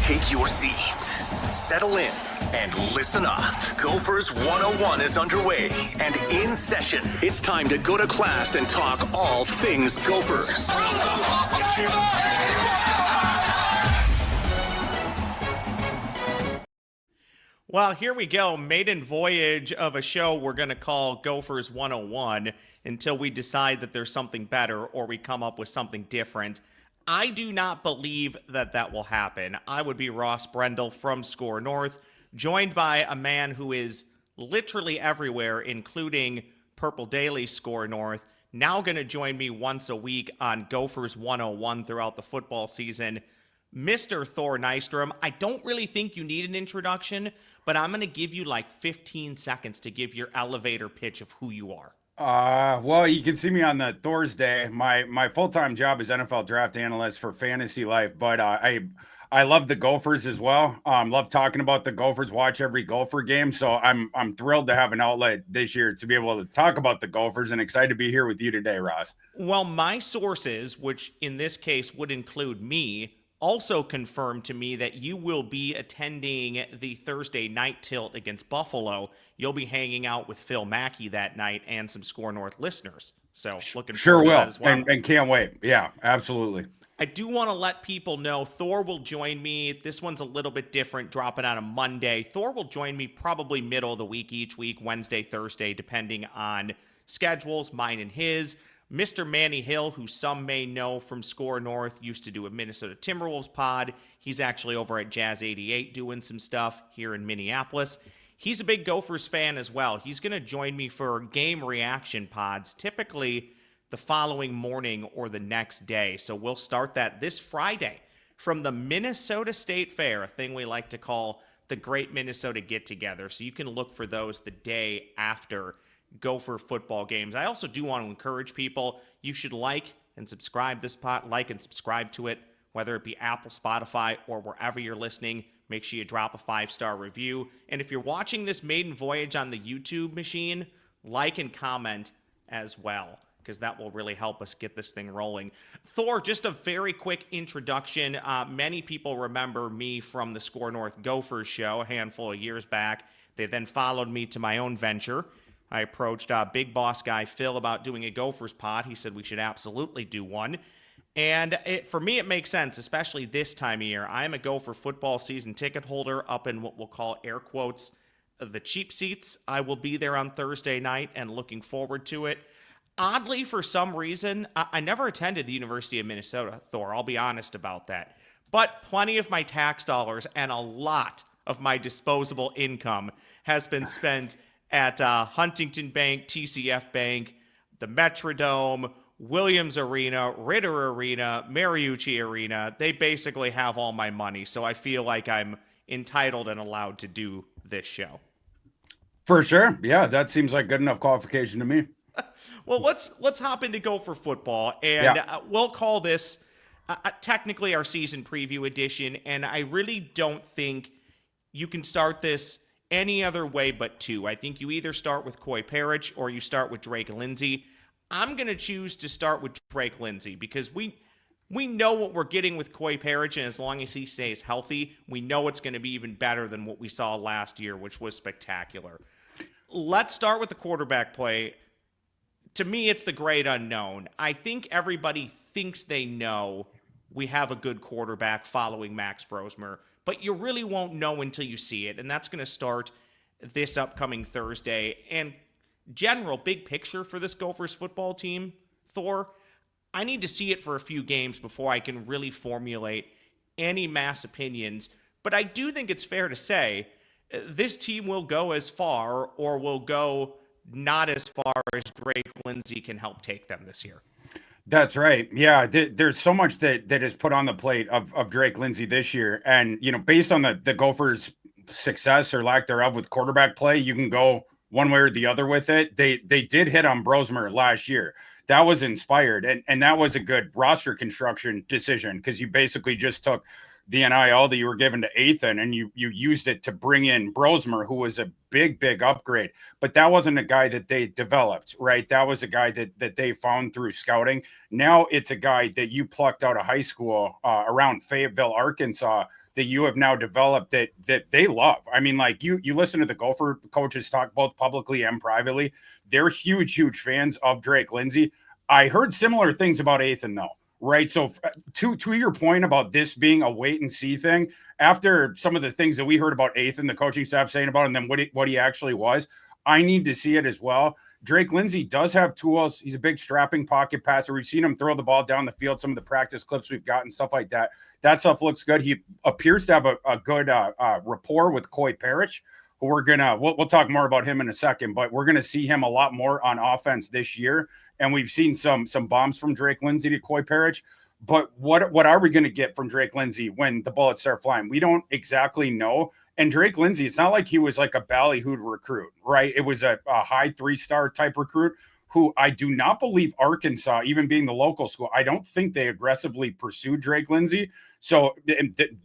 Take your seat, settle in, and listen up. Gophers 101 is underway and in session. It's time to go to class and talk all things Gophers. Well, here we go. Maiden voyage of a show we're going to call Gophers 101 until we decide that there's something better or we come up with something different. I do not believe that will happen. I would be Ross Brendel from SKOR North, joined by a man who is literally everywhere, including Purple Daily SKOR North, now going to join me once a week on Gophers 101 throughout the football season. Mr. Thor Nystrom, I don't really think you need an introduction, but I'm going to give you like 15 seconds to give your elevator pitch of who you are. Well, you can see me on the Thursday. My full-time job is NFL draft analyst for Fantasy Life, but I love the Gophers as well. Love talking about the Gophers, watch every Gopher game. So I'm thrilled to have an outlet this year to be able to talk about the Gophers and excited to be here with you today, Ross. Well, my sources, which in this case would include me, also confirmed to me that you will be attending the Thursday night tilt against Buffalo. You'll be hanging out with Phil Mackey that night and some SKOR North listeners. So looking forward to that as well. And can't wait. Yeah, absolutely. I do want to let people know Thor will join me. This one's a little bit different, dropping on a Monday. Thor will join me probably middle of the week each week, Wednesday, Thursday, depending on schedules, mine and his. Mr. Manny Hill, who some may know from SKOR North, used to do a Minnesota Timberwolves pod. He's actually over at Jazz 88 doing some stuff here in Minneapolis. He's a big Gophers fan as well. He's going to join me for game reaction pods, typically the following morning or the next day. So we'll start that this Friday from the Minnesota State Fair, a thing we like to call the Great Minnesota Get-Together. So you can look for those the day after Gopher football games. I also do want to encourage people, you should like and subscribe this pod, like and subscribe to it, whether it be Apple, Spotify, or wherever you're listening. Make sure you drop a 5-star review. And if you're watching this maiden voyage on the YouTube machine, like and comment as well, because that will really help us get this thing rolling. Thor, just a very quick introduction. Many people remember me from the SKOR North Gophers show a handful of years back. They then followed me to my own venture. I approached big boss guy Phil about doing a Gophers pod. He said we should absolutely do one. And for me, it makes sense, especially this time of year. I am a Gopher football season ticket holder up in what we'll call air quotes the cheap seats. I will be there on Thursday night and looking forward to it. Oddly, for some reason, I never attended the University of Minnesota, Thor. I'll be honest about that. But plenty of my tax dollars and a lot of my disposable income has been spent at Huntington Bank, TCF Bank, the Metrodome, Williams Arena, Ritter Arena, Mariucci Arena. They basically have all my money, so I feel like I'm entitled and allowed to do this show. For sure. Yeah, that seems like good enough qualification to me. Well, let's hop into Gopher football, and we'll call this technically our season preview edition, and I really don't think you can start this any other way but two. I think you either start with Perich or you start with Drake Lindsey. I'm going to choose to start with Drake Lindsey because we know what we're getting with Perich, and as long as he stays healthy, we know it's going to be even better than what we saw last year, which was spectacular. Let's start with the quarterback play. To me, it's the great unknown. I think everybody thinks they know we have a good quarterback following Max Brosmer, but you really won't know until you see it, and that's going to start this upcoming Thursday. And general big picture for this Gophers football team, Thor, I need to see it for a few games before I can really formulate any mass opinions. But I do think it's fair to say this team will go as far or will go not as far as Drake Lindsey can help take them this year. That's right. Yeah, there's so much that is put on the plate of Drake Lindsey this year. And, based on the Gophers' success or lack thereof with quarterback play, you can go one way or the other with it. They did hit on Brosmer last year. That was inspired. And that was a good roster construction decision because you basically just took the NIL that you were given to Ethan, and you used it to bring in Brosmer, who was a big upgrade. But that wasn't a guy that they developed, right? That was a guy that they found through scouting. Now it's a guy that you plucked out of high school around Fayetteville, Arkansas, that you have now developed that they love. I mean, like you listen to the Gopher coaches talk both publicly and privately. They're huge fans of Drake Lindsey. I heard similar things about Ethan though, right? So to your point about this being a wait and see thing, after some of the things that we heard about Ethan, the coaching staff saying about him, and then what he actually was, I need to see it as well. Drake Lindsey does have tools. He's a big strapping pocket passer. We've seen him throw the ball down the field. Some of the practice clips we've gotten, stuff like that. That stuff looks good. He appears to have a good rapport with Perich, who we'll talk more about him in a second, but we're gonna see him a lot more on offense this year. And we've seen some bombs from Drake Lindsey to Perich. But what are we going to get from Drake Lindsey when the bullets start flying? We don't exactly know. And Drake Lindsey, it's not like he was like a ballyhooed recruit, right? It was a high 3-star type recruit who I do not believe Arkansas, even being the local school, I don't think they aggressively pursued Drake Lindsey. So,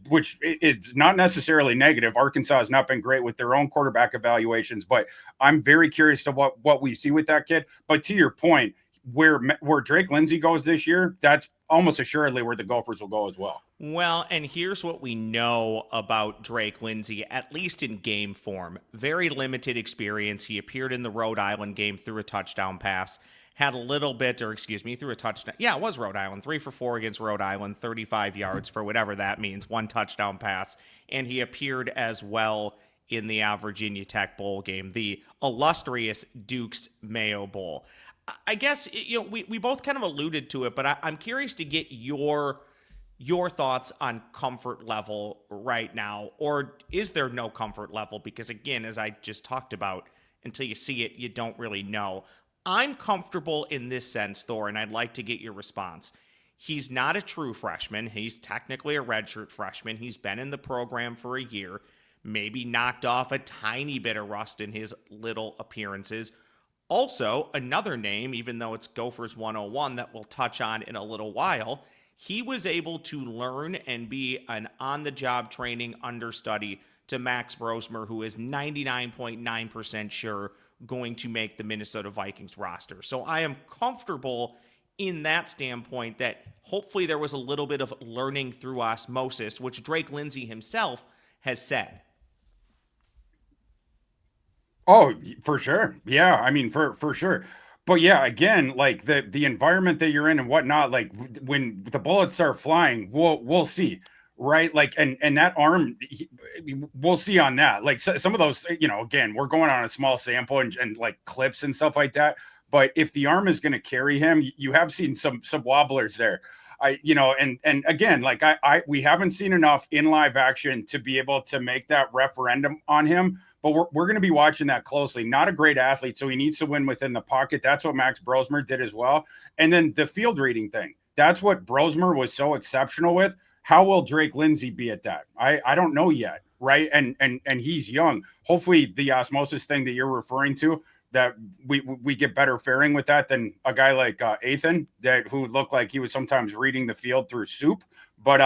which is not necessarily negative. Arkansas has not been great with their own quarterback evaluations, but I'm very curious to what we see with that kid. But to your point, where Drake Lindsey goes this year, that's almost assuredly where the Gophers will go as well. Well, and here's what we know about Drake Lindsey, at least in game form. Very limited experience. He appeared in the Rhode Island game through a touchdown pass. Had a little bit, through a touchdown. Yeah, it was Rhode Island. 3 for 4 against Rhode Island, 35 yards for whatever that means. 1 touchdown pass. And he appeared as well in the Virginia Tech Bowl game, the illustrious Duke's Mayo Bowl. I guess, we both kind of alluded to it, but I'm curious to get your thoughts on comfort level right now, or is there no comfort level? Because again, as I just talked about, until you see it, you don't really know. I'm comfortable in this sense, Thor, and I'd like to get your response. He's not a true freshman. He's technically a redshirt freshman. He's been in the program for a year, maybe knocked off a tiny bit of rust in his little appearances. Also, another name, even though it's Gophers 101 that we'll touch on in a little while, he was able to learn and be an on-the-job training understudy to Max Brosmer, who is 99.9% sure going to make the Minnesota Vikings roster. So I am comfortable in that standpoint that hopefully there was a little bit of learning through osmosis, which Drake Lindsey himself has said. Oh, for sure. Yeah. I mean, for sure. But yeah, again, like the environment that you're in and whatnot, like when the bullets start flying, we'll see. Right. Like, and that arm, we'll see on that. Like some of those, again, we're going on a small sample and like clips and stuff like that. But if the arm is going to carry him, you have seen some wobblers there. And again, like we haven't seen enough in live action to be able to make that referendum on him. But we're going to be watching that closely. Not a great athlete, so he needs to win within the pocket. That's what Max Brosmer did as well. And then the field reading thing. That's what Brosmer was so exceptional with. How will Drake Lindsey be at that? I don't know yet, right? And he's young. Hopefully the osmosis thing that you're referring to, that we get better faring with that than a guy like Ethan, who looked like he was sometimes reading the field through soup. But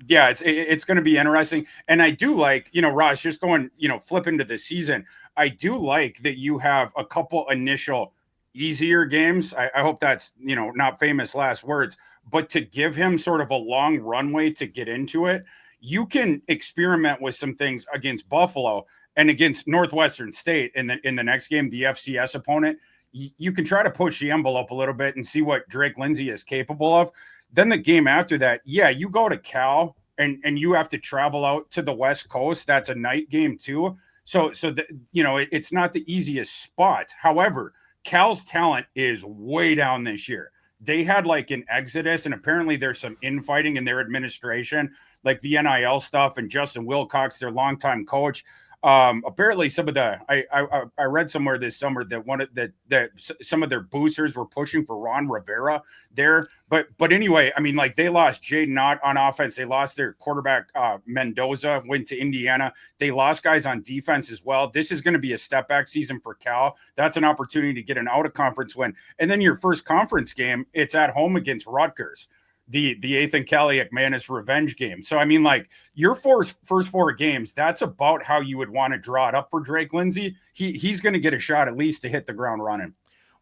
yeah, it's going to be interesting. And I do like, Ross, just going, flip into the season. I do like that you have a couple initial easier games. I hope that's, not famous last words, but to give him sort of a long runway to get into it, you can experiment with some things against Buffalo and against Northwestern State in the next game, the FCS opponent. You can try to push the envelope a little bit and see what Drake Lindsey is capable of. Then the game after that, yeah, you go to Cal and you have to travel out to the West Coast. That's a night game too. So it's not the easiest spot. However, Cal's talent is way down this year. They had like an exodus, and apparently there's some infighting in their administration, like the NIL stuff, and Justin Wilcox, their longtime coach. Apparently some of the I read somewhere this summer that some of their boosters were pushing for Ron Rivera there. But anyway, I mean, like they lost Jaden Ott on offense. They lost their quarterback Mendoza, went to Indiana. They lost guys on defense as well. This is going to be a step back season for Cal. That's an opportunity to get an out of conference win. And then your first conference game, it's at home against Rutgers. the Ethan Kelly McManus revenge game. So I mean, like your first 4 games, that's about how you would want to draw it up for Drake Lindsey. He's going to get a shot at least to hit the ground running.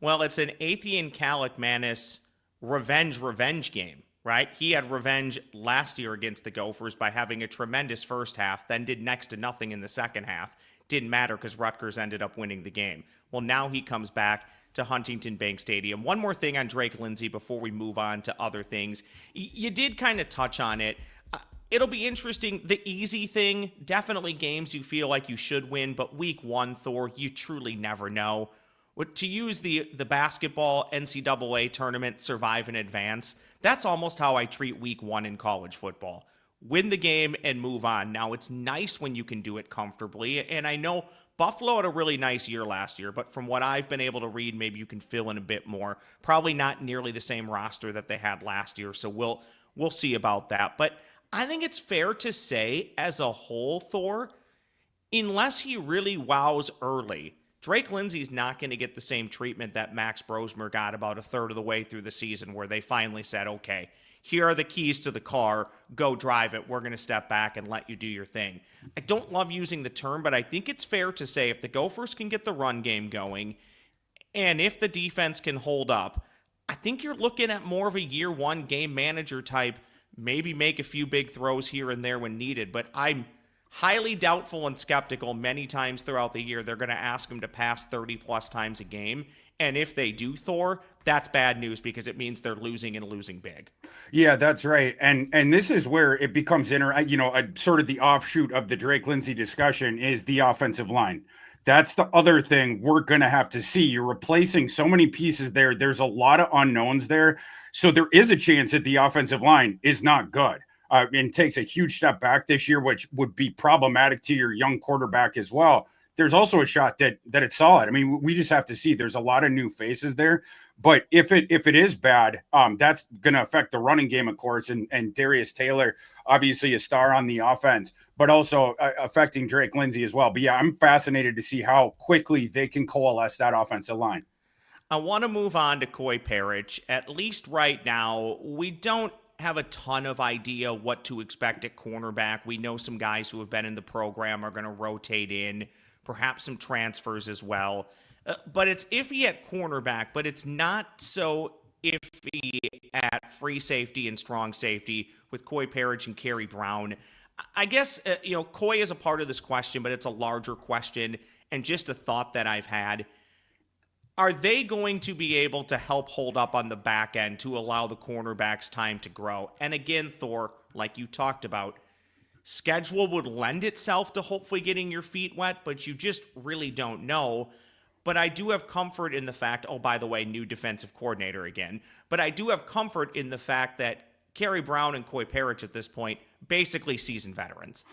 Well, it's an Ethan Manis revenge game, right? He had revenge last year against the Gophers by having a tremendous first half, then did next to nothing in the second half. Didn't matter because Rutgers ended up winning the game. Well, now he comes back to Huntington Bank Stadium. One more thing on Drake Lindsey before we move on to other things. You did kind of touch on it. It'll be interesting. The easy thing, definitely games you feel like you should win, but week 1, Thor, you truly never know. To use the basketball NCAA tournament survive in advance, that's almost how I treat week 1 in college football. Win the game and move on. Now, it's nice when you can do it comfortably, and I know Buffalo had a really nice year last year, but from what I've been able to read, maybe you can fill in a bit more. Probably not nearly the same roster that they had last year, so we'll see about that. But I think it's fair to say, as a whole, Thor, unless he really wows early, Drake Lindsey's not going to get the same treatment that Max Brosmer got about a third of the way through the season, where they finally said, okay, here are the keys to the car, go drive it, we're going to step back and let you do your thing. I don't love using the term, but I think it's fair to say if the Gophers can get the run game going, and if the defense can hold up, I think you're looking at more of a year 1 game manager type, maybe make a few big throws here and there when needed, but I'm highly doubtful and skeptical many times throughout the year they're going to ask him to pass 30-plus times a game. And if they do, Thor, that's bad news because it means they're losing and losing big. Yeah, that's right. And this is where it becomes sort of the offshoot of the Drake Lindsey discussion is the offensive line. That's the other thing we're going to have to see. You're replacing so many pieces there. There's a lot of unknowns there. So there is a chance that the offensive line is not good. And takes a huge step back this year, which would be problematic to your young quarterback as well. There's also a shot that it's solid. I mean, we just have to see. There's a lot of new faces there, but if it is bad, that's going to affect the running game, of course. And Darius Taylor, obviously a star on the offense, but also affecting Drake Lindsey as well. But yeah, I'm fascinated to see how quickly they can coalesce that offensive line. I want to move on to Perich. At least right now, we don't have a ton of idea what to expect at cornerback. We know some guys who have been in the program are going to rotate in, perhaps some transfers as well. But it's iffy at cornerback, but it's not so iffy at free safety and strong safety with Perich and Kerry Brown. I guess, Coy is a part of this question, but it's a larger question and just a thought that I've had. Are they going to be able to help hold up on the back end to allow the cornerbacks time to grow? And again, Thor, like you talked about, schedule would lend itself to hopefully getting your feet wet, but you just really don't know. But I do have comfort in the fact, oh, by the way, new defensive coordinator again. But I do have comfort in the fact that Kerry Brown and Perich at this point, basically seasoned veterans.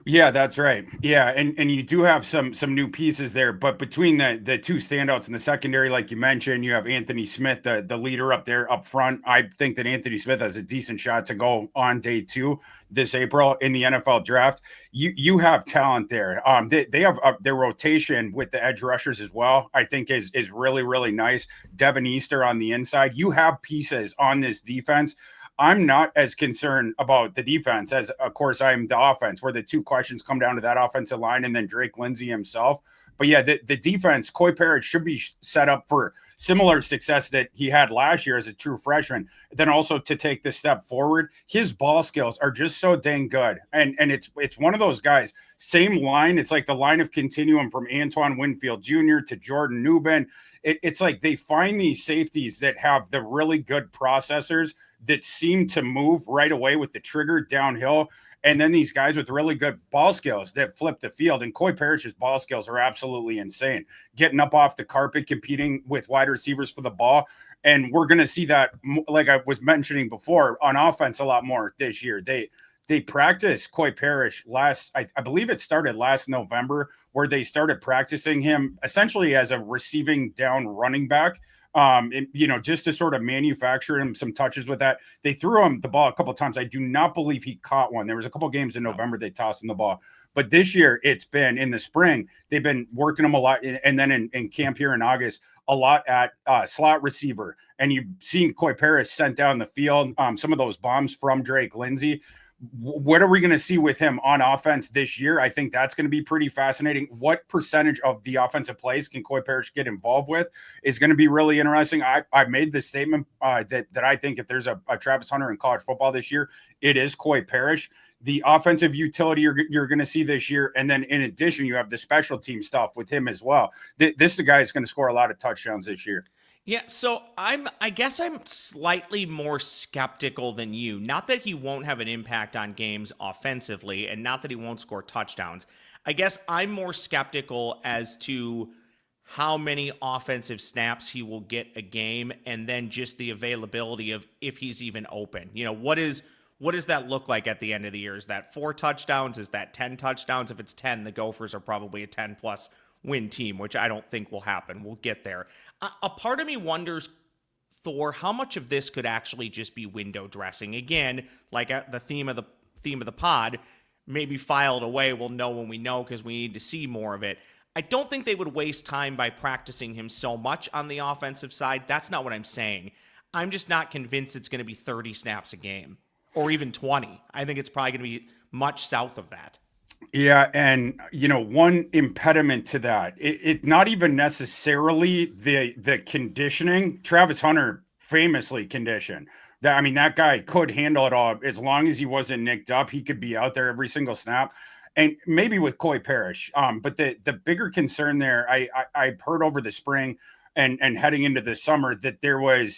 Yeah, that's right. Yeah, and you do have some new pieces there, but between the two standouts in the secondary, like you mentioned, you have Anthony Smith, the leader up there up front. I think that Anthony Smith has a decent shot to go on day 2 this April in the NFL draft. You have talent there. They have their rotation with the edge rushers as well. I think is really, really nice. Devin Easter on the inside. You have pieces on this defense. I'm not as concerned about the defense as, of course, I'm the offense, where the two questions come down to that offensive line and then Drake Lindsey himself. But yeah, the defense, Perich should be set up for similar success that he had last year as a true freshman. Then also to take this step forward, his ball skills are just so dang good. And it's one of those guys, same line. It's like the line of continuum from Antoine Winfield Jr. to Jordan Newben. It's like they find these safeties that have the really good processors that seem to move right away with the trigger downhill. And then these guys with really good ball skills that flip the field. And Perich's ball skills are absolutely insane. Getting up off the carpet, competing with wide receivers for the ball. And we're going to see that, like I was mentioning before, on offense a lot more this year. They practiced Perich I believe it started last November, where they started practicing him essentially as a receiving down running back. And, just to sort of manufacture him some touches with that. They threw him the ball a couple of times. I do not believe he caught one. There was a couple of games in November they tossed him the ball. But this year, it's been in the spring, they've been working him a lot. And then in camp here in August, a lot at slot receiver. And you've seen Perich sent down the field, some of those bombs from Drake Lindsey. What are we going to see with him on offense this year? I think that's going to be pretty fascinating. What percentage of the offensive plays can Perich get involved with is going to be really interesting. I made this statement that I think if there's a Travis Hunter in college football this year, it is Perich. The offensive utility you're going to see this year. And then in addition, you have the special team stuff with him as well. This is the guy that's going to score a lot of touchdowns this year. Yeah, so I guess I'm slightly more skeptical than you. Not that he won't have an impact on games offensively, and not that he won't score touchdowns. I guess I'm more skeptical as to how many offensive snaps he will get a game, and then just the availability of if he's even open. What does that look like at the end of the year? Is that 4 touchdowns? Is that 10 touchdowns? If it's 10, the Gophers are probably a 10-plus win team, which I don't think will happen. We'll get there. A part of me wonders, Thor, how much of this could actually just be window dressing? Again, like the theme of the pod, maybe filed away. We'll know when we know because we need to see more of it. I don't think they would waste time by practicing him so much on the offensive side. That's not what I'm saying. I'm just not convinced it's going to be 30 snaps a game or even 20. I think it's probably going to be much south of that. Yeah. And, one impediment to that, it not even necessarily the conditioning. Travis Hunter famously conditioned. That guy could handle it all. As long as he wasn't nicked up, he could be out there every single snap. And maybe with Perich. But the bigger concern there, I've heard over the spring and heading into the summer that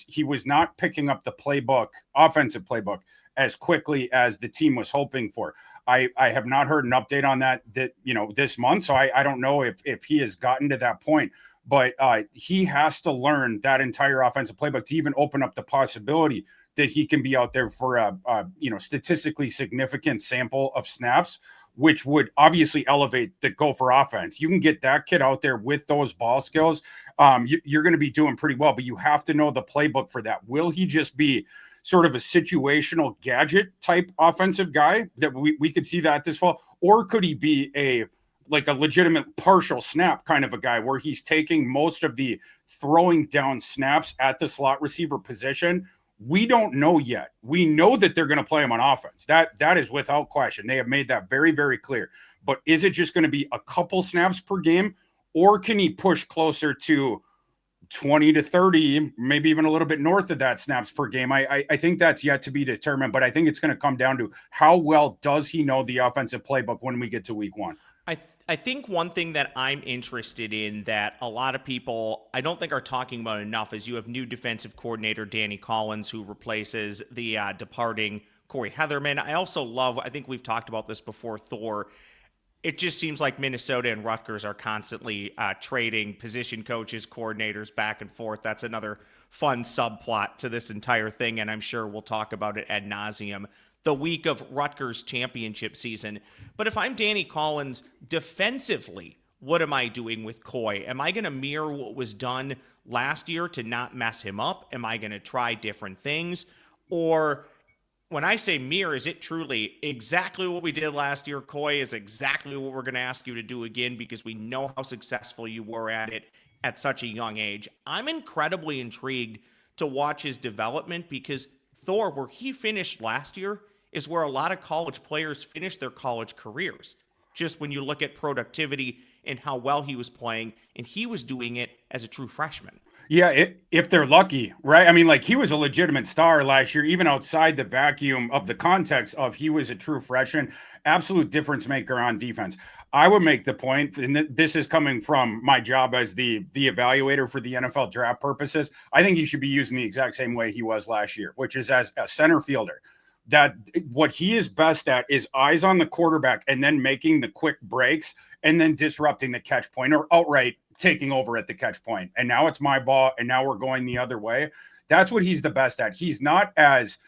he was not picking up the offensive playbook as quickly as the team was hoping for. I have not heard an update on that this month. So I don't know if he has gotten to that point, but he has to learn that entire offensive playbook to even open up the possibility that he can be out there for a statistically significant sample of snaps, which would obviously elevate the Gopher offense. You can get that kid out there with those ball skills. You're going to be doing pretty well, but you have to know the playbook for that. Will he just be sort of a situational gadget type offensive guy that we could see that this fall? Or could he be a legitimate partial snap kind of a guy where he's taking most of the throwing down snaps at the slot receiver position? We don't know yet. We know that they're going to play him on offense. That is without question. They have made that very, very clear. But is it just going to be a couple snaps per game, or can he push closer to 20 to 30, maybe even a little bit north of that snaps per game? I think that's yet to be determined, but I think it's going to come down to how well does he know the offensive playbook when we get to week 1. I think one thing that I'm interested in that a lot of people I don't think are talking about enough is you have new defensive coordinator Danny Collins, who replaces the departing Corey Heatherman. I think we've talked about this before, Thor. It just seems like Minnesota and Rutgers are constantly trading position coaches, coordinators back and forth. That's another fun subplot to this entire thing, and I'm sure we'll talk about it ad nauseum the week of Rutgers championship season. But if I'm Danny Collins, defensively, what am I doing with Coy? Am I going to mirror what was done last year to not mess him up? Am I going to try different things? Or when I say mirror, is it truly exactly what we did last year? Coy is exactly what we're going to ask you to do again because we know how successful you were at it at such a young age. I'm incredibly intrigued to watch his development because Thor, where he finished last year, is where a lot of college players finish their college careers. Just when you look at productivity and how well he was playing, and he was doing it as a true freshman. Yeah, if they're lucky, right? He was a legitimate star last year, even outside the vacuum of the context of he was a true freshman, absolute difference maker on defense. I would make the point, and this is coming from my job as the evaluator for the NFL draft purposes, I think he should be using the exact same way he was last year, which is as a center fielder. That what he is best at is eyes on the quarterback and then making the quick breaks and then disrupting the catch point or outright taking over at the catch point. And now it's my ball and now we're going the other way. That's what he's the best at. He's not as,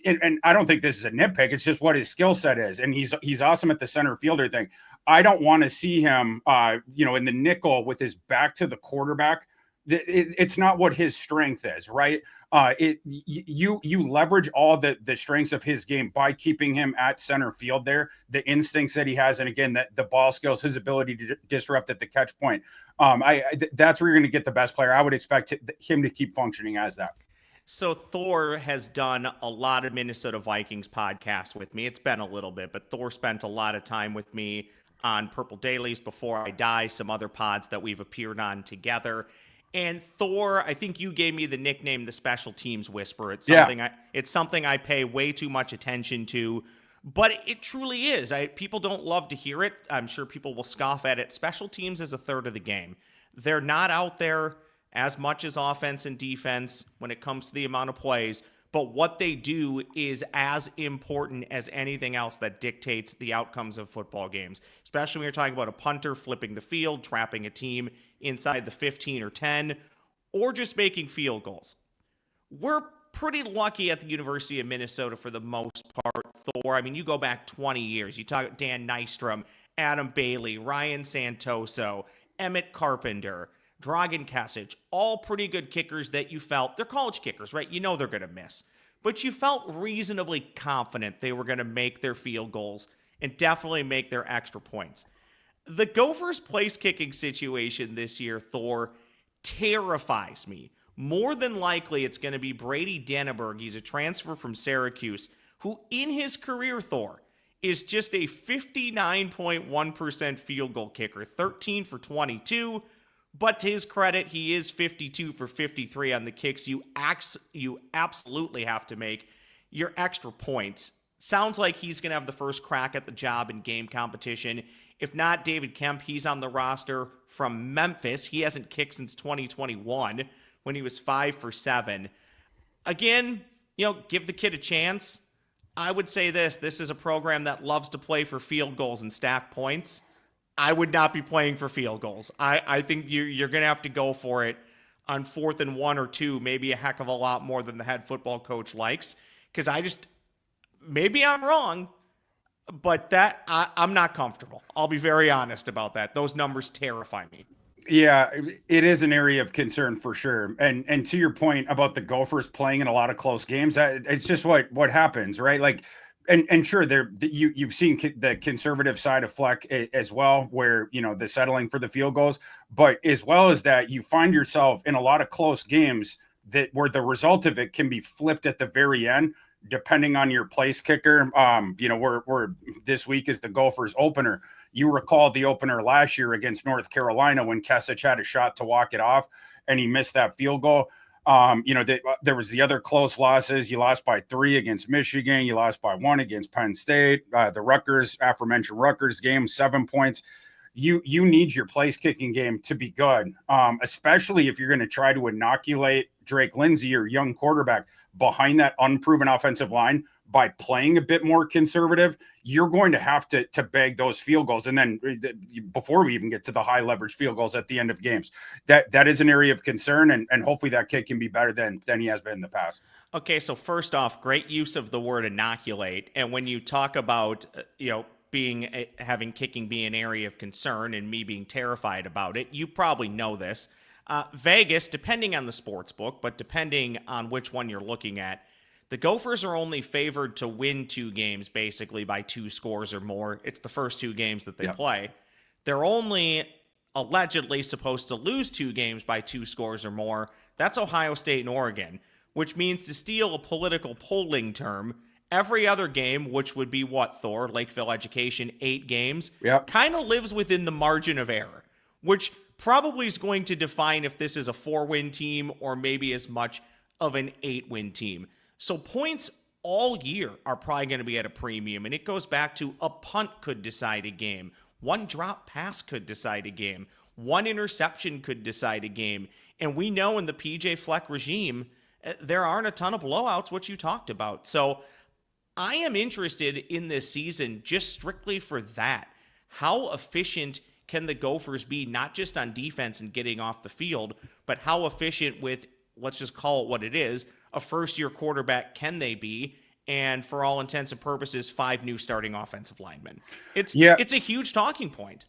and I don't think this is a nitpick. It's just what his skill set is. And he's awesome at the center fielder thing. I don't want to see him, in the nickel with his back to the quarterback, It's not what his strength is, right? You leverage all the strengths of his game by keeping him at center field there, the instincts that he has, and again, that the ball skills, his ability to disrupt at the catch point. That's where you're going to get the best player. I would expect him to keep functioning as that. So Thor has done a lot of Minnesota Vikings podcasts with me. It's been a little bit, but Thor spent a lot of time with me on Purple Dailies, Before I Die, some other pods that we've appeared on together. And Thor, I think you gave me the nickname the Special Teams Whisperer. It's something I pay way too much attention to, but it truly is. People don't love to hear it. I'm sure people will scoff at it. Special teams is a third of the game. They're not out there as much as offense and defense when it comes to the amount of plays, but what they do is as important as anything else that dictates the outcomes of football games, especially when you're talking about a punter flipping the field, trapping a team inside the 15 or 10, or just making field goals. We're pretty lucky at the University of Minnesota for the most part, Thor. I mean, you go back 20 years. You talk Dan Nystrom, Adam Bailey, Ryan Santoso, Emmett Carpenter, Dragan Kesic, all pretty good kickers that you felt, they're college kickers, right? You know they're going to miss. But you felt reasonably confident they were going to make their field goals and definitely make their extra points. The Gophers' place kicking situation this year, Thor, terrifies me. More than likely, it's going to be Brady Denneberg. He's a transfer from Syracuse, who in his career, Thor, is just a 59.1% field goal kicker, 13 for 22. But to his credit, he is 52 for 53 on the kicks. You absolutely have to make your extra points. Sounds like he's going to have the first crack at the job in game competition. If not David Kemp, he's on the roster from Memphis. He hasn't kicked since 2021 when he was 5 for 7. Again, give the kid a chance. I would say this is a program that loves to play for field goals and stack points. I would not be playing for field goals. I think you're going to have to go for it on 4th and 1 or 2, maybe a heck of a lot more than the head football coach likes. Because maybe I'm wrong, but I'm not comfortable. I'll be very honest about that. Those numbers terrify me. Yeah, it is an area of concern for sure. And to your point about the Gophers playing in a lot of close games, it's just what happens, right? Like, and sure, you've seen the conservative side of Fleck as well, where the settling for the field goals, but as well as that, you find yourself in a lot of close games where the result of it can be flipped at the very end, depending on your place kicker. We're this week is the Gophers opener. You recall the opener last year against North Carolina when Kesic had a shot to walk it off and he missed that field goal. There was the other close losses. You lost by 3 against Michigan. You lost by 1 against Penn State. The aforementioned Rutgers game, 7 points. You need your place kicking game to be good, especially if you're going to try to inoculate Drake Lindsey, your young quarterback, behind that unproven offensive line by playing a bit more conservative. You're going to have to bag those field goals. And then before we even get to the high leverage field goals at the end of games, that is an area of concern. And hopefully that kid can be better than he has been in the past. Okay. So first off, great use of the word inoculate. And when you talk about, having kicking be an area of concern and me being terrified about it, you probably know this. Vegas, depending on the sports book, but depending on which one you're looking at, the Gophers are only favored to win 2 games basically by 2 scores or more. It's the first 2 games that they play. They're only allegedly supposed to lose 2 games by 2 scores or more. That's Ohio State and Oregon, which means, to steal a political polling term, every other game, which would be Thor, Lakeville Education, 8 games, kind of lives within the margin of error, which probably is going to define if this is a 4-win team or maybe as much of an 8-win team. So points all year are probably going to be at a premium, and it goes back to a punt could decide a game. 1 drop pass could decide a game. 1 interception could decide a game. And we know in the PJ Fleck regime, there aren't a ton of blowouts, which you talked about. So I am interested in this season just strictly for that. How efficient can the Gophers be, not just on defense and getting off the field, but how efficient with, let's just call it what it is, a first-year quarterback can they be? And for all intents and purposes, 5 new starting offensive linemen. It's a huge talking point.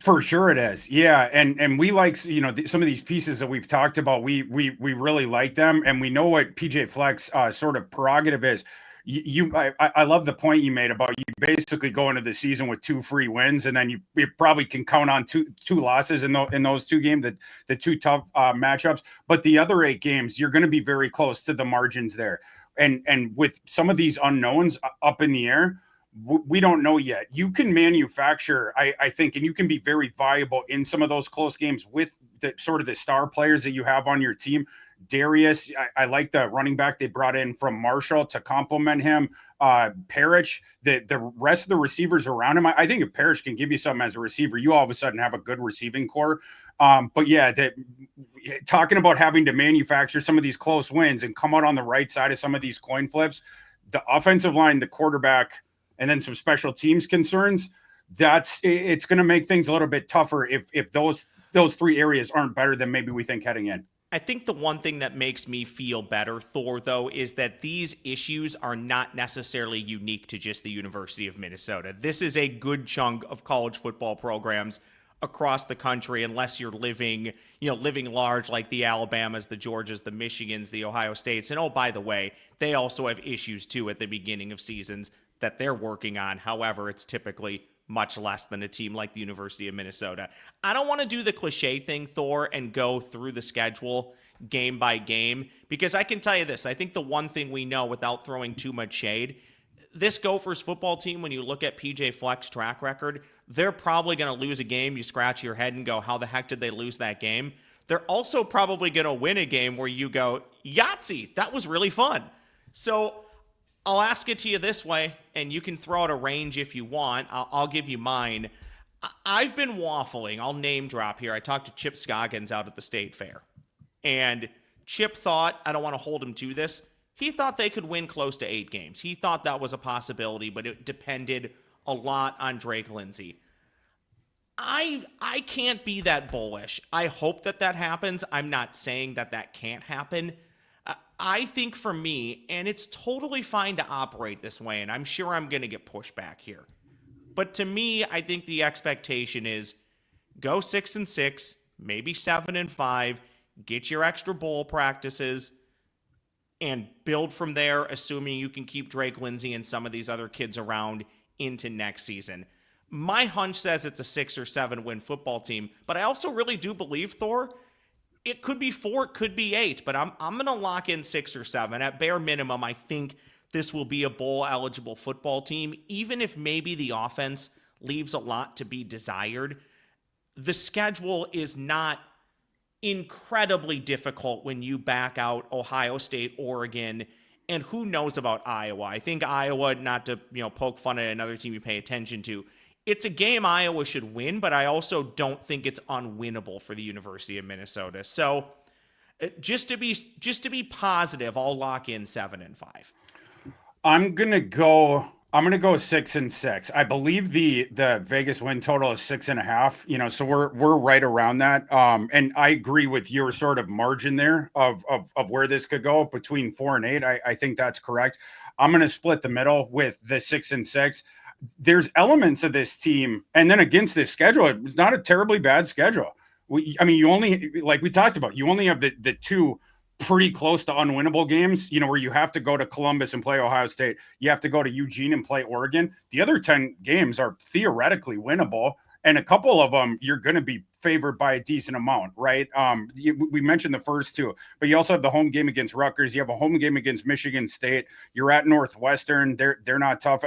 For sure it is. Yeah. And we like, some of these pieces that we've talked about, we really like them. And we know what PJ Fleck's sort of prerogative is. I love the point you made about you basically go into the season with 2 free wins, and then you probably can count on two losses in those 2 games, the 2 tough matchups. But the other 8 games, you're going to be very close to the margins there. And with some of these unknowns up in the air, we don't know yet. You can manufacture, I think, and you can be very viable in some of those close games with the sort of the star players that you have on your team. Darius, I like the running back they brought in from Marshall to complement him. Perich, the rest of the receivers around him. I think if Perich can give you something as a receiver, you all of a sudden have a good receiving core. But yeah, talking about having to manufacture some of these close wins and come out on the right side of some of these coin flips, the offensive line, the quarterback, and then some special teams concerns, it's going to make things a little bit tougher if those 3 areas aren't better than maybe we think heading in. I think the one thing that makes me feel better, Thor, though, is that these issues are not necessarily unique to just the University of Minnesota. This is a good chunk of college football programs across the country, unless you're living large like the Alabamas, the Georgias, the Michigans, the Ohio States. And oh, by the way, they also have issues too at the beginning of seasons that they're working on. However, it's typically much less than a team like the University of Minnesota. I don't want to do the cliche thing, Thor, and go through the schedule game by game, because I can tell you this. I think the one thing we know, without throwing too much shade, this Gophers football team, when you look at PJ Fleck's track record, they're probably going to lose a game. You scratch your head and go, how the heck did they lose that game? They're also probably going to win a game where you go, Yahtzee, that was really fun. So I'll ask it to you this way, and you can throw out a range if you want. I'll give you mine. I've been waffling. I'll name drop here. I talked to Chip Scoggins out at the State Fair, and Chip thought, I don't want to hold him to this, he thought they could win close to 8 games. He thought that was a possibility, but it depended a lot on Drake Lindsey. I can't be that bullish. I hope that happens. I'm not saying that can't happen. I think for me, and it's totally fine to operate this way, and I'm sure I'm going to get pushback here, but to me, I think the expectation is go 6-6, maybe 7-5, get your extra bowl practices, and build from there, assuming you can keep Drake Lindsey and some of these other kids around into next season. My hunch says it's a 6 or 7 win football team, but I also really do believe, Thor, it could be 4, it could be 8, but I'm going to lock in 6 or 7. At bare minimum, I think this will be a bowl-eligible football team, even if maybe the offense leaves a lot to be desired. The schedule is not incredibly difficult when you back out Ohio State, Oregon, and who knows about Iowa. I think Iowa, not to poke fun at another team you pay attention to, it's a game Iowa should win, but I also don't think it's unwinnable for the University of Minnesota. So just to be positive, I'll lock in 7-5. I'm gonna go 6-6. I believe the Vegas win total is 6.5. So we're right around that. And I agree with your sort of margin there of where this could go between 4 and 8. I think that's correct. I'm gonna split the middle with the 6-6. There's elements of this team, and then against this schedule, it's not a terribly bad schedule. You only, like we talked about, you only have the 2 pretty close to unwinnable games, where you have to go to Columbus and play Ohio State. You have to go to Eugene and play Oregon. The other 10 games are theoretically winnable, and a couple of them you're going to be favored by a decent amount, right? We mentioned the first 2, but you also have the home game against Rutgers. You have a home game against Michigan State. You're at Northwestern. They're not tough.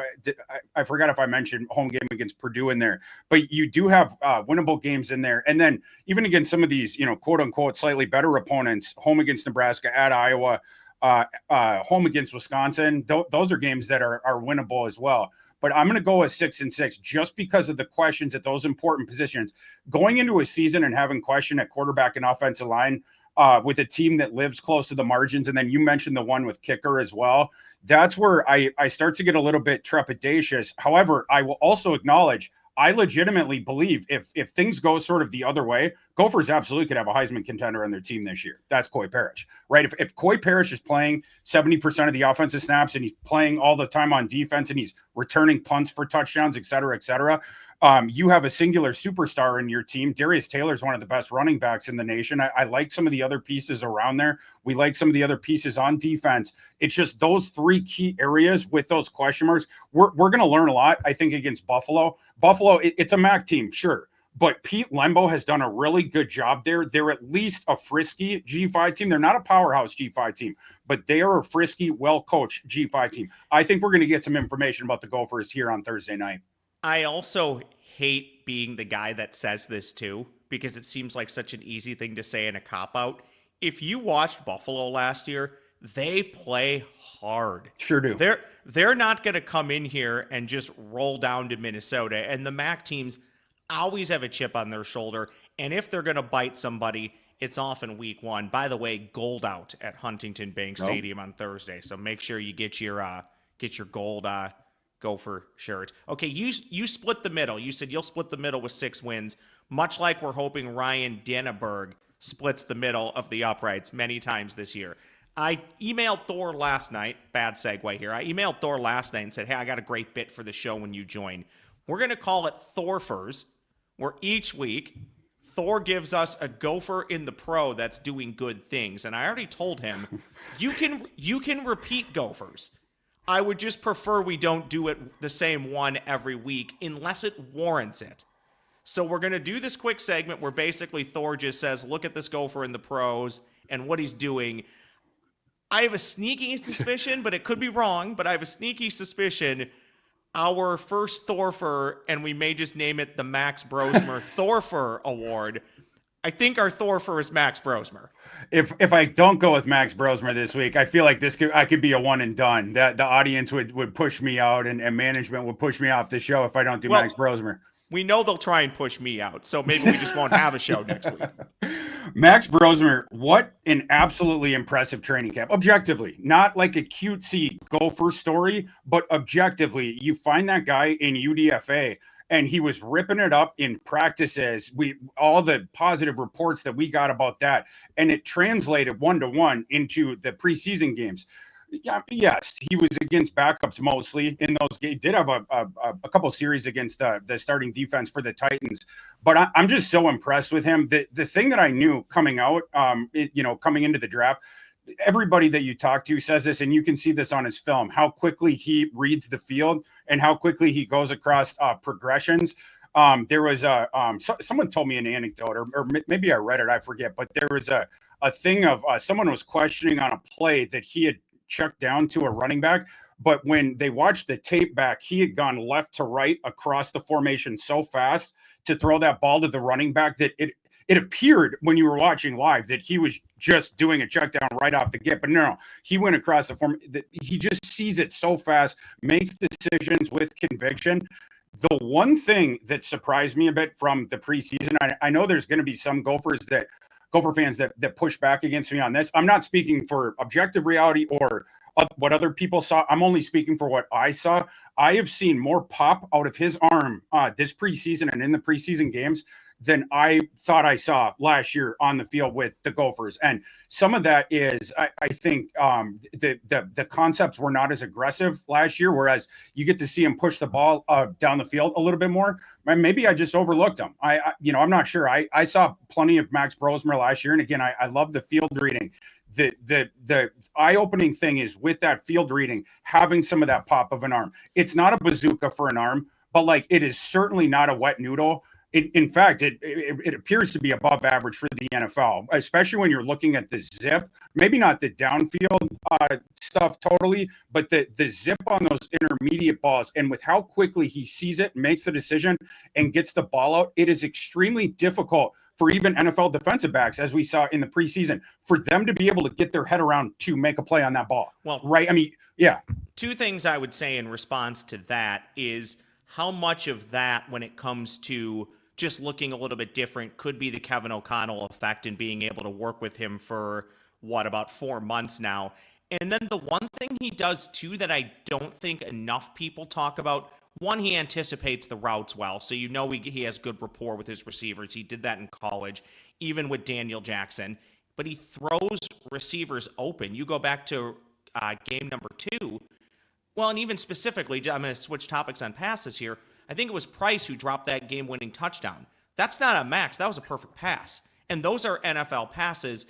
I forgot if I mentioned home game against Purdue in there, but you do have winnable games in there. And then even against some of these, quote unquote, slightly better opponents, home against Nebraska, at Iowa, home against Wisconsin. Those are games that are winnable as well. But I'm going to go with 6-6 just because of the questions at those important positions. Going into a season and having question at quarterback and offensive line with a team that lives close to the margins, and then you mentioned the one with kicker as well, that's where I start to get a little bit trepidatious. However, I will also acknowledge I legitimately believe if things go sort of the other way, Gophers absolutely could have a Heisman contender on their team this year. That's Coy Perich, right? If Coy Perich is playing 70% of the offensive snaps and he's playing all the time on defense and he's returning punts for touchdowns, et cetera, you have a singular superstar in your team. Darius Taylor is one of the best running backs in the nation. I like some of the other pieces around there. We like some of the other pieces on defense. It's just those three key areas with those question marks. We're going to learn a lot, I think, against Buffalo. Buffalo, it's a MAC team, sure. But Pete Lembo has done a really good job there. They're at least a frisky G5 team. They're not a powerhouse G5 team, but they are a frisky, well-coached G5 team. I think we're going to get some information about the Gophers here on Thursday night. I also hate being the guy that says this too, because it seems like such an easy thing to say in a cop-out. If you watched Buffalo last year, they play hard. Sure do. They're not going to come in here and just roll down to Minnesota. And the MAC teams always have a chip on their shoulder. And if they're going to bite somebody, it's often week one. By the way, gold out at Huntington Bank Stadium on Thursday. So make sure you get your gold Gopher shirt. Okay, you split the middle. You said you'll split the middle with 6 wins, much like we're hoping Ryan Denneberg splits the middle of the uprights many times this year. I emailed Thor last night. Bad segue here. I emailed Thor last night and said, hey, I got a great bit for the show when you join. We're going to call it Thorfers, where each week Thor gives us a Gopher in the pro that's doing good things. And I already told him, you can repeat Gophers. I would just prefer we don't do it the same one every week unless it warrants it. So we're going to do this quick segment where basically Thor just says, look at this Gopher in the pros and what he's doing. I have a sneaky suspicion, but it could be wrong, but I have a sneaky suspicion our first Thorfer, and we may just name it the Max Brosmer Thorfer Award. I think our Thorfer is Max Brosmer. If I don't go with Max Brosmer this week, I feel like I could be a one and done. That the audience would push me out and management would push me off the show if I don't do Max Brosmer. We know they'll try and push me out, so maybe we just won't have a show next week. Max Brosmer, what an absolutely impressive training camp. Objectively, not like a cutesy Gopher story, but objectively, you find that guy in UDFA and he was ripping it up in practices. All the positive reports that we got about that, and it translated 1-to-1 into the preseason games. Yeah, yes, he was against backups mostly in those games. Did have a couple series against the starting defense for the Titans, but I'm just so impressed with him. The thing that I knew coming out, coming into the draft, everybody that you talk to says this, and you can see this on his film, how quickly he reads the field and how quickly he goes across progressions. There was someone told me an anecdote, or maybe I read it, I forget, but there was a thing of someone was questioning on a play that he had checked down to a running back, but when they watched the tape back, he had gone left to right across the formation so fast to throw that ball to the running back that it appeared when you were watching live that he was just doing a check down right off the get, but no, he went across the form. He just sees it so fast, makes decisions with conviction. The one thing that surprised me a bit from the preseason, I know there's going to be some Gopher fans that push back against me on this. I'm not speaking for objective reality or what other people saw. I'm only speaking for what I saw. I have seen more pop out of his arm this preseason and in the preseason games than I thought I saw last year on the field with the Gophers. And some of that is, I think, the concepts were not as aggressive last year, whereas you get to see him push the ball down the field a little bit more. Maybe I just overlooked him. I'm not sure. I saw plenty of Max Brosmer last year. And again, I love the field reading. The eye-opening thing is with that field reading, having some of that pop of an arm. It's not a bazooka for an arm, but like it is certainly not a wet noodle. In fact, it appears to be above average for the NFL, especially when you're looking at the zip, maybe not the downfield stuff totally, but the zip on those intermediate balls. And with how quickly he sees it, makes the decision, and gets the ball out, it is extremely difficult for even NFL defensive backs, as we saw in the preseason, for them to be able to get their head around to make a play on that ball. Well, right? I mean, yeah. Two things I would say in response to that is how much of that, when it comes to just looking a little bit different, could be the Kevin O'Connell effect and being able to work with him for, about 4 months now. And then the one thing he does, too, that I don't think enough people talk about, one, he anticipates the routes well, so he has good rapport with his receivers. He did that in college, even with Daniel Jackson. But he throws receivers open. You go back to game number 2. Well, and even specifically, I'm going to switch topics on passes here. I think it was Price who dropped that game-winning touchdown. That's not a max. That was a perfect pass. And those are NFL passes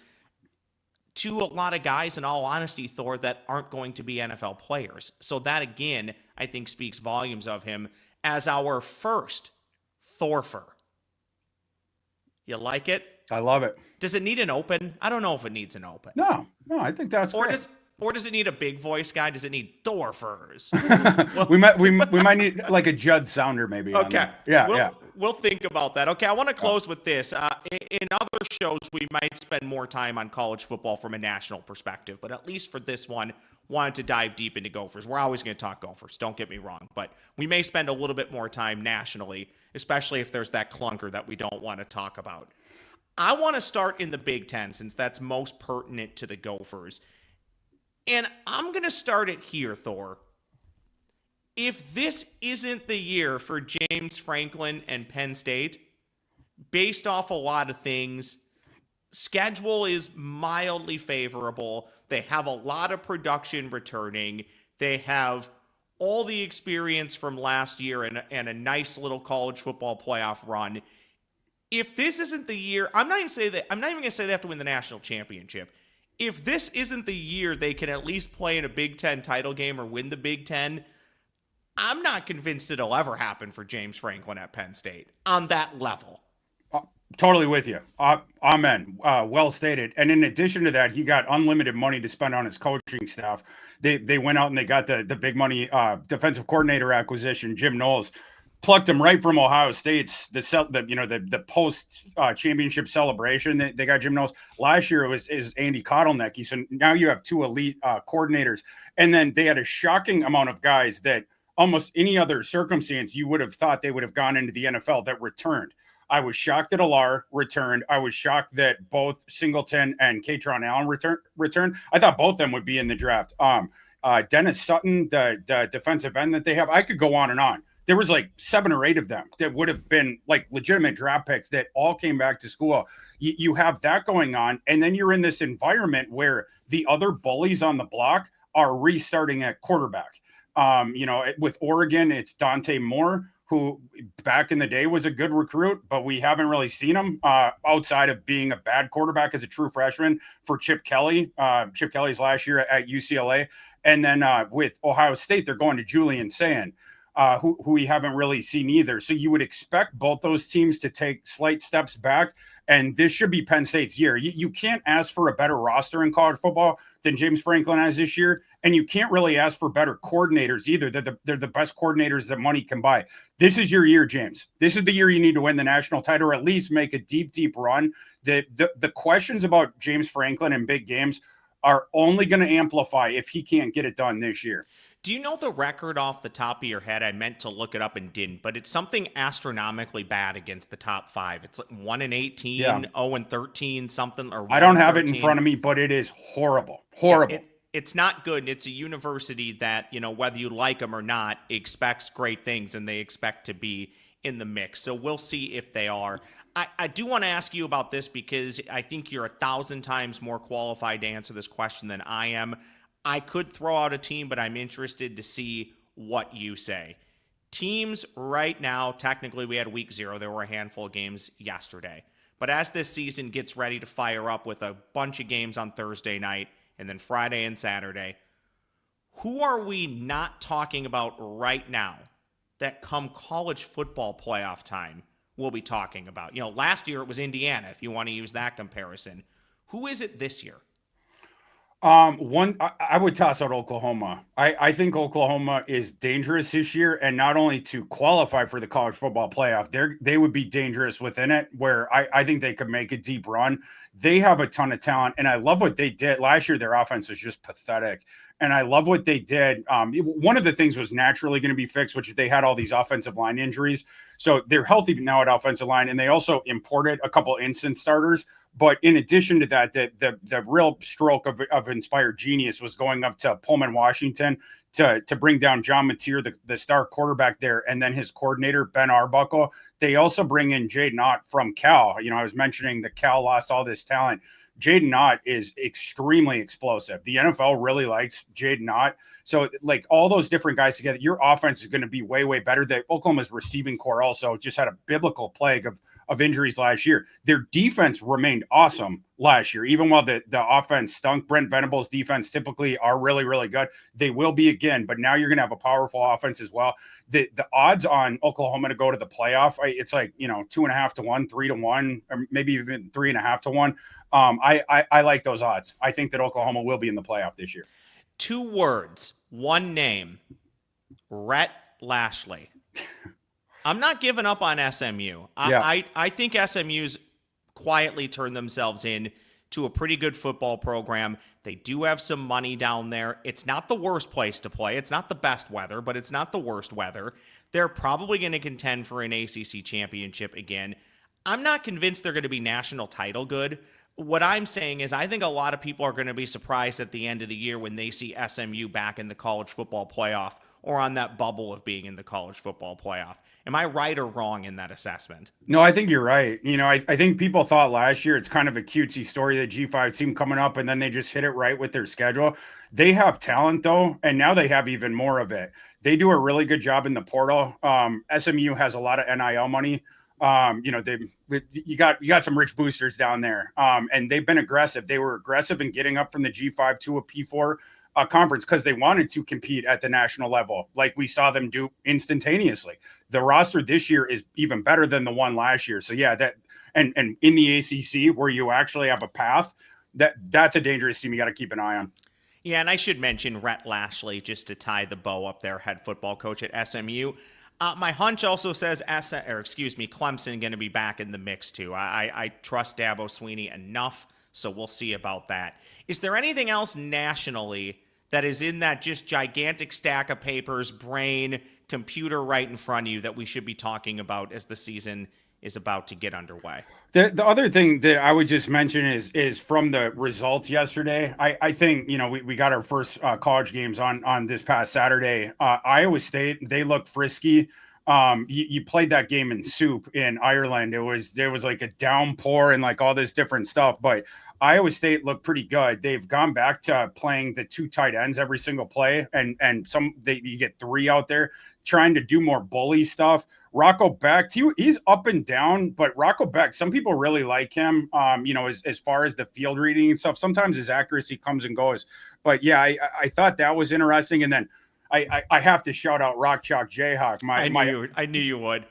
to a lot of guys, in all honesty, Thor, that aren't going to be NFL players. So that, again, I think speaks volumes of him as our first Thorfer. You like it? I love it. Does it need an open? I don't know if it needs an open. No, I think that's great. Or does it need a big voice guy? Does it need Thorfers? Well, we might need like a Judd Sounder maybe. Okay. Yeah. We'll think about that. Okay, I want to close with this. In other shows, we might spend more time on college football from a national perspective, but at least for this one, wanted to dive deep into Gophers. We're always going to talk Gophers, don't get me wrong, but we may spend a little bit more time nationally, especially if there's that clunker that we don't want to talk about. I want to start in the Big Ten since that's most pertinent to the Gophers. And I'm going to start it here, Thor. If this isn't the year for James Franklin and Penn State, based off a lot of things, schedule is mildly favorable. They have a lot of production returning. They have all the experience from last year and a nice little college football playoff run. If this isn't the year, I'm not even going to say they have to win the national championship. If this isn't the year they can at least play in a Big Ten title game or win the Big Ten, I'm not convinced it'll ever happen for James Franklin at Penn State on that level. Totally with you. Amen. Well stated. And in addition to that, he got unlimited money to spend on his coaching staff. They went out and they got the big money defensive coordinator acquisition, Jim Knowles. Plucked him right from Ohio State's the post championship celebration. They got Jim Knowles. Last year it was Andy Kotelnicki. So now you have 2 elite coordinators, and then they had a shocking amount of guys that almost any other circumstance you would have thought they would have gone into the NFL that returned. I was shocked that Alar returned. I was shocked that both Singleton and Katron Allen returned. I thought both of them would be in the draft. Dennis Sutton, the defensive end that they have, I could go on and on. There was like 7 or 8 of them that would have been like legitimate draft picks that all came back to school. You have that going on. And then you're in this environment where the other bullies on the block are restarting at quarterback. With Oregon, it's Dante Moore, who back in the day was a good recruit, but we haven't really seen him outside of being a bad quarterback as a true freshman for Chip Kelly. Chip Kelly's last year at UCLA. And then with Ohio State, they're going to Julian Sayin. Who we haven't really seen either. So you would expect both those teams to take slight steps back, and this should be Penn State's year. You can't ask for a better roster in college football than James Franklin has this year, and you can't really ask for better coordinators either. They're the best coordinators that money can buy. This is your year, James. This is the year you need to win the national title or at least make a deep, deep run. The questions about James Franklin in big games are only going to amplify if he can't get it done this year. Do you know the record off the top of your head? I meant to look it up and didn't, but it's something astronomically bad against the top 5. It's like 1-18, 0-13, something. Or I don't have it in front of me, but it is horrible. Horrible. It's not good. It's a university that, whether you like them or not, expects great things, and they expect to be in the mix. So we'll see if they are. I do want to ask you about this because I think you're 1,000 times more qualified to answer this question than I am. I could throw out a team, but I'm interested to see what you say. Teams right now, technically we had week 0. There were a handful of games yesterday. But as this season gets ready to fire up with a bunch of games on Thursday night and then Friday and Saturday, who are we not talking about right now that come college football playoff time we'll be talking about? Last year it was Indiana, if you want to use that comparison. Who is it this year? I would toss out Oklahoma. I think Oklahoma is dangerous this year, and not only to qualify for the college football playoff, they would be dangerous within it, where I think they could make a deep run. They have a ton of talent, and I love what they did last year. Their offense was just pathetic. and I love what they did. One of the things was naturally going to be fixed, which is they had all these offensive line injuries. So they're healthy now at offensive line, and they also imported a couple instant starters. But in addition to that, the real stroke of inspired genius was going up to Pullman, Washington, to bring down John Mateer, the star quarterback there, and then his coordinator, Ben Arbuckle. They also bring in Jaden Ott from Cal. I was mentioning that Cal lost all this talent. Jaden Ott is extremely explosive. The NFL really likes Jaden Ott. So, like, all those different guys together, your offense is going to be way, way better. The Oklahoma's receiving core also just had a biblical plague of injuries last year. Their defense remained awesome last year, even while the offense stunk. Brent Venables' defense typically are really, really good. They will be again, but now you're going to have a powerful offense as well. The odds on Oklahoma to go to the playoff, it's like, 2.5 to 1, 3 to 1, or maybe even 3.5 to 1. I like those odds. I think that Oklahoma will be in the playoff this year. 2 words, 1 name, Rhett Lashley. I'm not giving up on SMU. I think SMU's quietly turned themselves in to a pretty good football program. They do have some money down there. It's not the worst place to play. It's not the best weather, but it's not the worst weather. They're probably going to contend for an ACC championship again. I'm not convinced they're going to be national title good. What I'm saying is I think a lot of people are going to be surprised at the end of the year when they see SMU back in the college football playoff or on that bubble of being in the college football playoff. Am I right or wrong in that assessment? No, I think you're right. I think people thought last year it's kind of a cutesy story, the G5 team coming up, and then they just hit it right with their schedule. They have talent, though, and now they have even more of it. They do a really good job in the portal. SMU has a lot of NIL money. You got some rich boosters down there, and they've been aggressive. They were aggressive in getting up from the G5 to a P4 conference because they wanted to compete at the national level, like we saw them do instantaneously. The roster this year is even better than the one last year. So yeah, that and in the ACC where you actually have a path, that's a dangerous team you got to keep an eye on. Yeah, and I should mention Rhett Lashley just to tie the bow up there, head football coach at SMU. My hunch also says Clemson going to be back in the mix too. I trust Dabo Swinney enough, so we'll see about that. Is there anything else nationally that is in that just gigantic stack of papers, brain, computer right in front of you that we should be talking about as the season is about to get underway? The other thing that I would just mention is from the results yesterday. I think, we got our first college games on this past Saturday. Iowa State, they looked frisky. You played that game in soup in Ireland. There was like a downpour and like all this different stuff, but Iowa State looked pretty good. They've gone back to playing the 2 tight ends every single play, and you get 3 out there trying to do more bully stuff. Rocco Beck, he's up and down, but Rocco Beck, some people really like him. As far as the field reading and stuff, sometimes his accuracy comes and goes. But yeah, I thought that was interesting. And then I have to shout out Rock Chalk Jayhawk. I knew you would.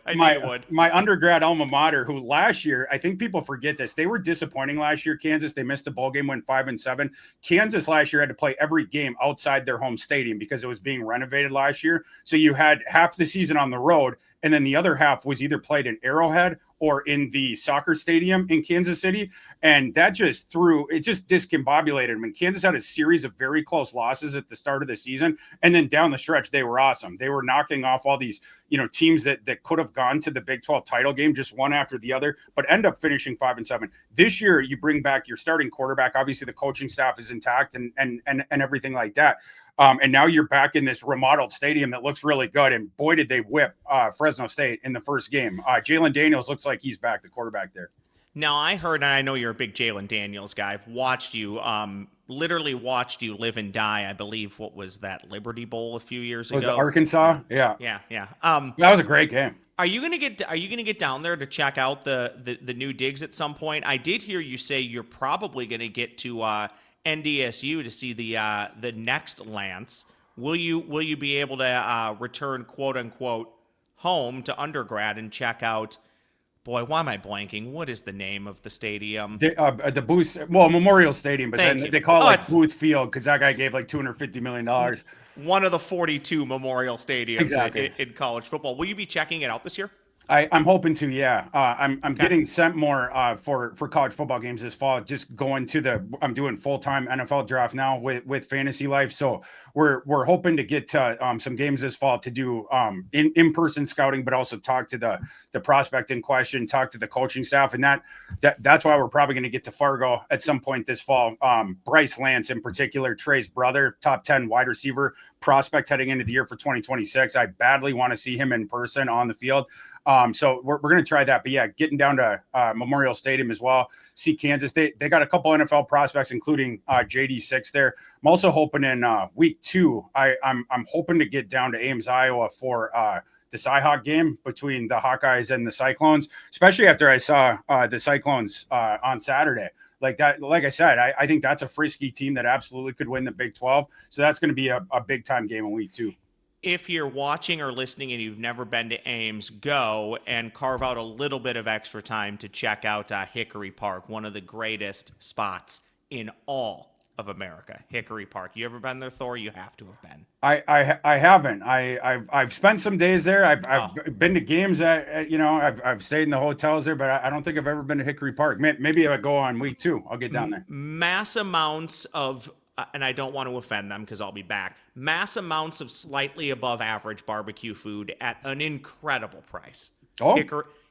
My undergrad alma mater, who last year, I think people forget this, they were disappointing last year. Kansas, they missed a bowl game, went 5-7. Kansas last year had to play every game outside their home stadium because it was being renovated last year. So you had half the season on the road, and then the other half was either played in Arrowhead or in the soccer stadium in Kansas City. And that just discombobulated them. And Kansas had a series of very close losses at the start of the season. And then down the stretch, they were awesome. They were knocking off all these, teams that could have gone to the Big 12 title game, just one after the other, but end up finishing 5-7. This year, you bring back your starting quarterback. Obviously, the coaching staff is intact and everything like that. And now you're back in this remodeled stadium that looks really good. And boy, did they whip Fresno State in the first game. Jalen Daniels looks like he's back, the quarterback there. Now, I heard, and I know you're a big Jalen Daniels guy. I've watched you, literally watched you live and die. I believe, what was that, Liberty Bowl a few years ago? Was it Arkansas? Yeah. Yeah. That was a great game. Are you gonna get down there to check out the new digs at some point? I did hear you say you're probably gonna get to NDSU to see the next Lance. Will you be able to return quote unquote home to undergrad and check out? Boy, why am I blanking? What is the name of the stadium? The Booth, Memorial Stadium, but then they call it Booth Field because that guy gave like $250 million. One of the 42 Memorial Stadiums exactly. in college football. Will you be checking it out this year? I'm hoping to, yeah. I'm Okay. getting sent more for college football games this fall. Just going to I'm doing full-time NFL draft now with Fantasy Life. So we're hoping to get to some games this fall to do in-person scouting, but also talk to the prospect in question, talk to the coaching staff, and that's why we're probably going to get to Fargo at some point this fall. Bryce Lance in particular, Trey's brother, top 10 wide receiver prospect heading into the year for 2026. I badly want to see him in person on the field. So we're going to try that. But yeah, getting down to Memorial Stadium as well. See Kansas. They got a couple NFL prospects, including JD6 there. I'm also hoping in week 2, I'm hoping to get down to Ames, Iowa for the Cyhawk game between the Hawkeyes and the Cyclones, especially after I saw the Cyclones on Saturday. Like that, like I said, I think that's a frisky team that absolutely could win the Big 12. So that's going to be a big time game in week 2. If you're watching or listening and you've never been to Ames, go and carve out a little bit of extra time to check out Hickory Park, one of the greatest spots in all of America. Hickory Park. You ever been there, Thor? You have to have been. I haven't. I've spent some days there. I've been to games I've stayed in the hotels there, but I don't think I've ever been to Hickory Park. Maybe if I go on week 2, I'll get down there. Mass amounts of and I don't want to offend them because I'll be back, mass amounts of slightly above average barbecue food at an incredible price. Oh,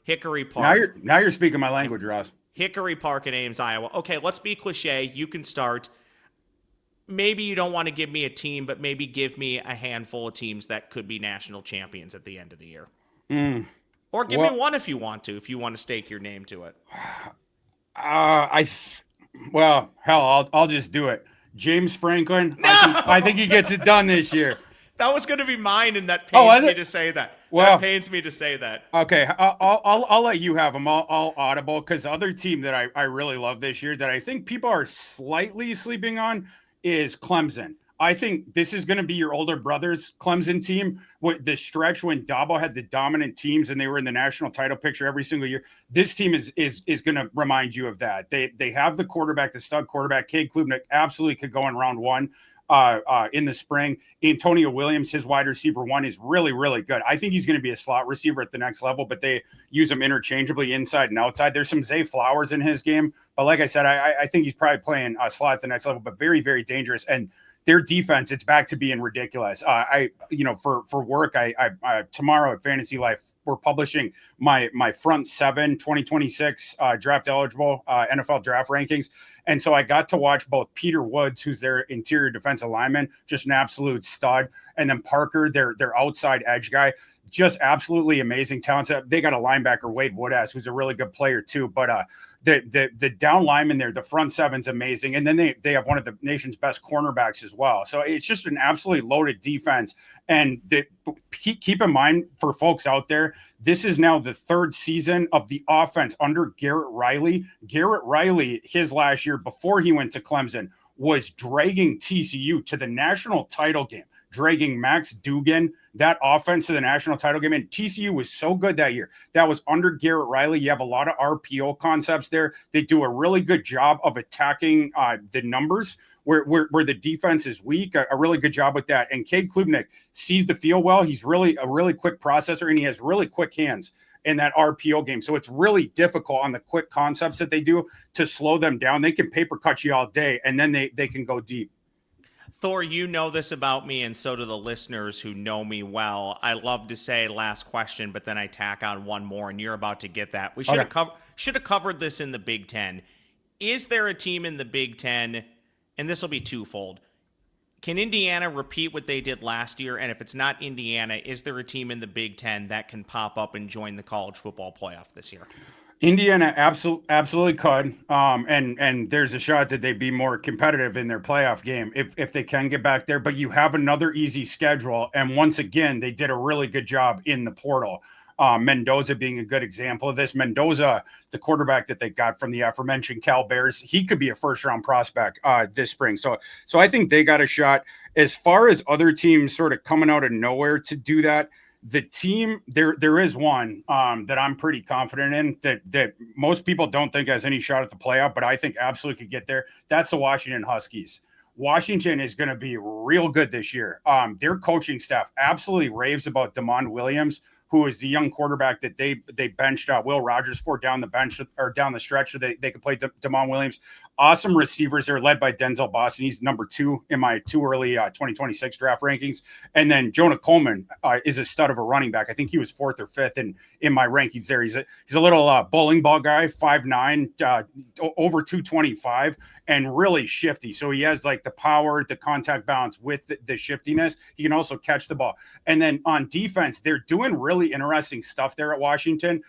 Hickory Park. Now you're speaking my language, Ross. Hickory Park in Ames, Iowa. Okay, let's be cliche. You can start. Maybe you don't want to give me a team, but maybe give me a handful of teams that could be national champions at the end of the year. Or give me one if you want to stake your name to it. Well, hell, I'll just do it. James Franklin. No! I think he gets it done this year. That was going to be mine, and that pains me to say that. Well, that pains me to say that. Okay, I'll let you have them. I'll audible because the other team that I really love this year that I think people are slightly sleeping on is Clemson. I think this is going to be your older brother's Clemson team. With the stretch when Dabo had the dominant teams and they were in the national title picture every single year, this team is going to remind you of that. They have the quarterback, the stud quarterback. Cade Klubnik absolutely could go in round 1 in the spring. Antonio Williams, his wide receiver 1, is really, really good. I think he's going to be a slot receiver at the next level, but they use him interchangeably inside and outside. There's some Zay Flowers in his game, but like I said, I think he's probably playing a slot at the next level, but very, very dangerous. And their defense, it's back to being ridiculous. For work, I tomorrow at Fantasy Life, we're publishing my front 7 2026 draft eligible NFL draft rankings. And so I got to watch both Peter Woods, who's their interior defensive lineman, just an absolute stud, and then Parker, their outside edge guy, just absolutely amazing talents. They got a linebacker, Wade Woodass, who's a really good player too. But the down lineman there, the front 7's amazing. And then they have one of the nation's best cornerbacks as well. So it's just an absolutely loaded defense. And keep in mind for folks out there, this is now the 3rd season of the offense under Garrett Riley. Garrett Riley, his last year before he went to Clemson, was dragging TCU to the national title game, dragging Max Duggan, that offense to the national title game. And TCU was so good that year. That was under Garrett Riley. You have a lot of RPO concepts there. They do a really good job of attacking the numbers where the defense is weak, a really good job with that. And Cade Klubnik sees the field well. He's really a really quick processor, and he has really quick hands in that RPO game. So it's really difficult on the quick concepts that they do to slow them down. They can paper cut you all day, and then they can go deep. Thor, you know this about me, and so do the listeners who know me well. I love to say last question, but then I tack on one more, and you're about to get that. We should have covered this in the Big Ten. Is there a team in the Big Ten, and this will be twofold, can Indiana repeat what they did last year? And if it's not Indiana, is there a team in the Big Ten that can pop up and join the college football playoff this year? Indiana absolutely could. And there's a shot that they'd be more competitive in their playoff game if they can get back there. But you have another easy schedule. And once again, they did a really good job in the portal. Mendoza being a good example of this. Mendoza, the quarterback that they got from the aforementioned Cal Bears, he could be a first-round prospect this spring. So I think they got a shot. As far as other teams sort of coming out of nowhere to do that, the team, there is one that I'm pretty confident in that most people don't think has any shot at the playoff, but I think absolutely could get there. That's the Washington Huskies. Washington is going to be real good this year. Their coaching staff absolutely raves about DeMond Williams, who is the young quarterback that they benched Will Rogers for down the bench or down the stretch so they could play Damon Williams. Awesome receivers there, led by Denzel Boston. He's number 2 in my too early 2026 draft rankings. And then Jonah Coleman is a stud of a running back. I think he was 4th or 5th in my rankings there. He's a little bowling ball guy, 5'9", over 225, and really shifty. So he has like the power, the contact balance with the shiftiness. He can also catch the ball. And then on defense, they're doing really interesting stuff there at Washington.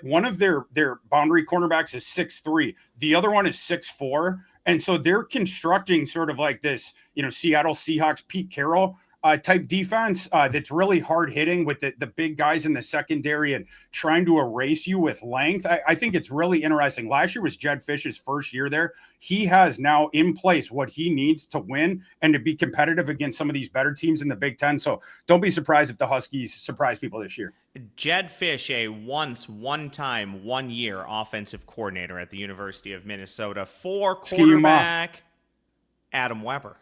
One of their boundary cornerbacks is 6'3". The other one is 6'4". And so they're constructing sort of like this, Seattle Seahawks, Pete Carroll type defense that's really hard hitting with the big guys in the secondary and trying to erase you with length. I think it's really interesting. Last year was Jed Fish's first year there. He has now in place what he needs to win and to be competitive against some of these better teams in the Big Ten. So don't be surprised if the Huskies surprise people this year. Jed Fish, a one-time, 1-year offensive coordinator at the University of Minnesota. 4 quarterback, Adam Weber.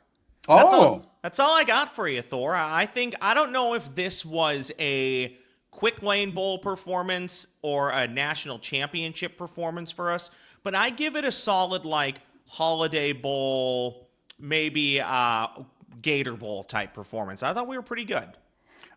That's all I got for you, Thor. I don't know if this was a quick lane bowl performance or a national championship performance for us, but I give it a solid like Holiday Bowl, maybe Gator Bowl type performance. I thought we were pretty good.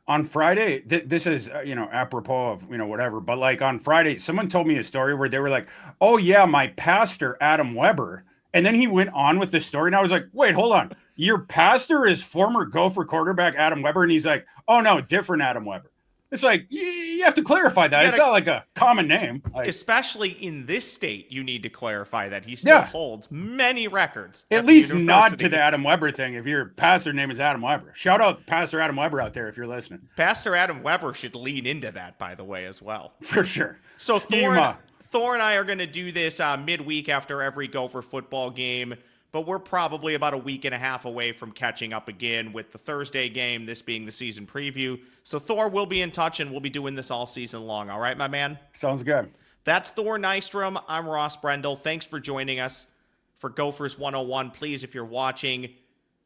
On Friday, this is, apropos of, whatever, but like on Friday, someone told me a story where they were like, oh yeah, my pastor, Adam Weber. And then he went on with the story and I was like, wait, hold on. Your pastor is former Gopher quarterback Adam Weber. And he's like, oh no, different Adam Weber. It's like, you have to clarify that. It's not like a common name. Especially in this state, you need to clarify that he still holds many records. At least nod to the Adam Weber thing if your pastor name is Adam Weber. Shout out Pastor Adam Weber out there if you're listening. Pastor Adam Weber should lean into that, by the way, as well. For sure. So Thor and I are going to do this midweek after every Gopher football game, but we're probably about a week and a half away from catching up again with the Thursday game, this being the season preview. So Thor will be in touch, and we'll be doing this all season long. All right, my man? Sounds good. That's Thor Nystrom. I'm Ross Brendel. Thanks for joining us for Gophers 101. Please, if you're watching,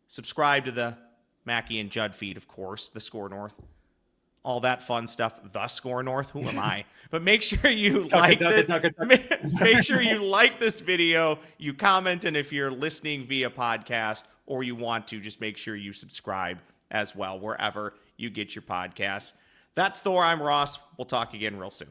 subscribe to the Mackey and Judd feed, of course, the SKOR North. All that fun stuff. The SKOR North. Who am I? But make sure you make sure you like this video, you comment, and if you're listening via podcast or you want to, just make sure you subscribe as well wherever you get your podcasts. That's Thor. I'm Ross. We'll talk again real soon.